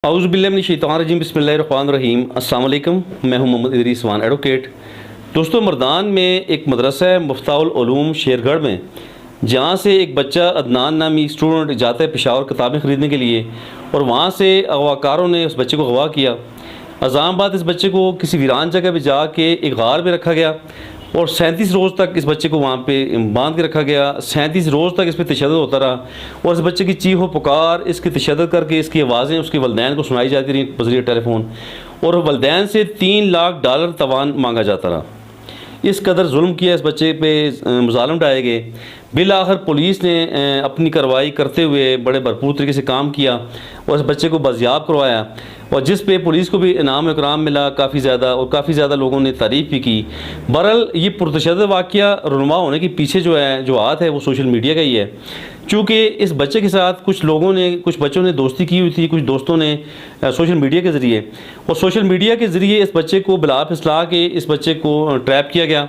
औज़ुबिल्लाहिमिनश्शैतानिर्रजीम बिस्मिल्लाहिर्रहमानिर्रहीम। अस्सलाम वालेकुम। मैं हूं मोहम्मद इदरीस वान एडवोकेट। दोस्तों, मर्दान में एक मदरसा है मुफ्ताउल उलूम शेरगढ़ में, जहां से एक बच्चा अदनान नामी स्टूडेंट जाता है पेशावर किताबें ख़रीदने के लिए, और वहां से अगवाकारों ने उस बच्चे को अगवा किया। अज़ाम बाद इस बच्चे को किसी वीरान जगह पर जाके एक गार में रखा गया और 37 रोज़ तक इस बच्चे को वहाँ पे बांध के रखा गया। 37 रोज़ तक इस पर तशद्दुद होता रहा और इस बच्चे की चीखो पुकार, इसकी तशद्दुद करके इसकी आवाज़ें उसके वलदैन को सुनाई जाती रहीं बज़रिए टेलीफोन, और वलदैन से $3 लाख तवान मांगा जाता रहा। इस कदर जुल्म किया इस बच्चे पे, मुज़ालिम ढाए गए। बिल आखिर पुलिस ने अपनी कार्रवाई करते हुए बड़े भरपूर तरीके से काम किया और इस बच्चे को बाजियाब करवाया, और जिस पे पुलिस को भी इनाम इकराम मिला काफ़ी ज़्यादा, और काफ़ी ज़्यादा लोगों ने तारीफ़ भी की। बहरहाल ये पुरतशद्दुद वाक़या रुनुमा होने के पीछे जो हाथ है वो सोशल मीडिया का ही है। चूँकि इस बच्चे के साथ कुछ बच्चों ने दोस्ती की हुई थी, कुछ दोस्तों ने सोशल मीडिया के ज़रिए, और सोशल मीडिया के ज़रिए इस बच्चे को बुला फिसला के इस बच्चे को ट्रैप किया गया,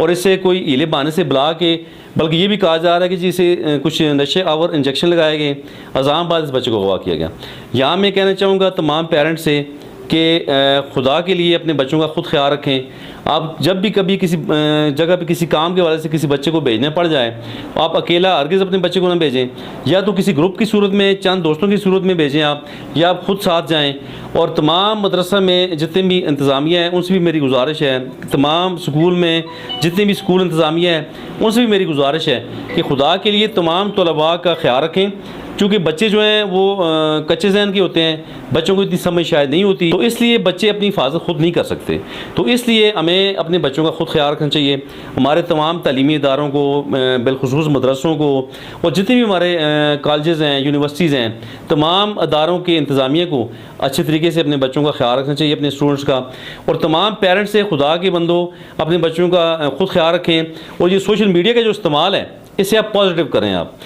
और इससे कोई हीले बहाने से बुला के, बल्कि ये भी कहा जा रहा है कि जिसे कुछ नशे आवर इंजेक्शन लगाए गए, अज़ाम बाद इस बच्चे को अगवा किया गया। यहाँ मैं कहना चाहूँगा तमाम पेरेंट्स से कि खुदा के लिए अपने बच्चों का ख़ुद ख्याल रखें। आप जब भी कभी किसी जगह पे किसी काम के वजह से किसी बच्चे को भेजने पड़ जाए, आप अकेला हरगिज़ अपने बच्चे को ना भेजें, या तो किसी ग्रुप की सूरत में, चंद दोस्तों की सूरत में भेजें आप, या आप ख़ुद साथ जाएं। और तमाम मदरसा में जितने भी इंतज़ामिया हैं उनसे भी मेरी गुजारिश है, तमाम स्कूल में जितने भी स्कूल इंतज़ामिया है उनसे भी मेरी गुजारिश है कि खुदा के लिए तमाम तलबा का ख्याल रखें। चूँकि बच्चे जो हैं वो कच्चे जहन के होते हैं, बच्चों को इतनी समझ शायद नहीं होती, तो इसलिए बच्चे अपनी हिफाजत खुद नहीं कर सकते। तो इसलिए हमें अपने बच्चों का खुद ख्याल रखना चाहिए। हमारे तमाम तालीमी इदारों को, बिलखुसूस मदरसों को, और जितने भी हमारे कॉलेजेस हैं, यूनिवर्सिटीज़ हैं, तमाम अदारों के इंतज़ामिया को अच्छे तरीके से अपने बच्चों का ख्याल रखना चाहिए, अपने स्टूडेंट्स का। और तमाम पेरेंट्स से खुदा के बंदो अपने बच्चों का खुद ख्याल रखें, और ये सोशल मीडिया का जो इस्तेमाल है इसे आप पॉजिटिव करें। आप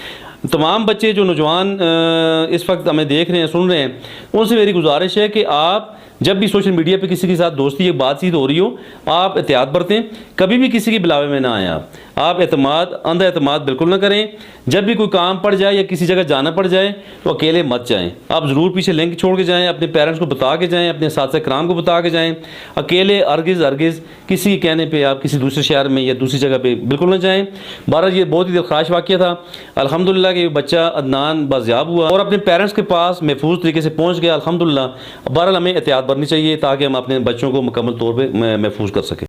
तमाम बच्चे जो नौजवान इस वक्त हमें देख रहे हैं, सुन रहे हैं, उनसे मेरी गुजारिश है कि आप जब भी सोशल मीडिया पे किसी के साथ दोस्ती या बातचीत हो रही हो, आप एहतियात बरतें, कभी भी किसी के बुलावे में ना आएँ। आप अंधा एतमाद बिल्कुल ना करें। जब भी कोई काम पड़ जाए या किसी जगह जाना पड़ जाए तो अकेले मत जाएं। आप ज़रूर पीछे लिंक छोड़ के जाएं, अपने पेरेंट्स को बता के जाएं, अपने साथी कराम को बता के जाएं। अकेले हरगिज़ किसी के कहने पे आप किसी दूसरे शहर में या दूसरी जगह पे बिल्कुल ना जाएं। बहरहाल ये बहुत ही दिलख्वाश वाक़या था। अल्हम्दुलिल्लाह कि बच्चा अदनान बाजियाब हुआ और अपने पेरेंट्स के पास महफूज तरीके से पहुँच गया, अल्हम्दुलिल्लाह। बहरहाल हमें एहतियात बरतनी चाहिए ताकि हम अपने बच्चों को मुकम्मल तौर पर महफूज कर सकें।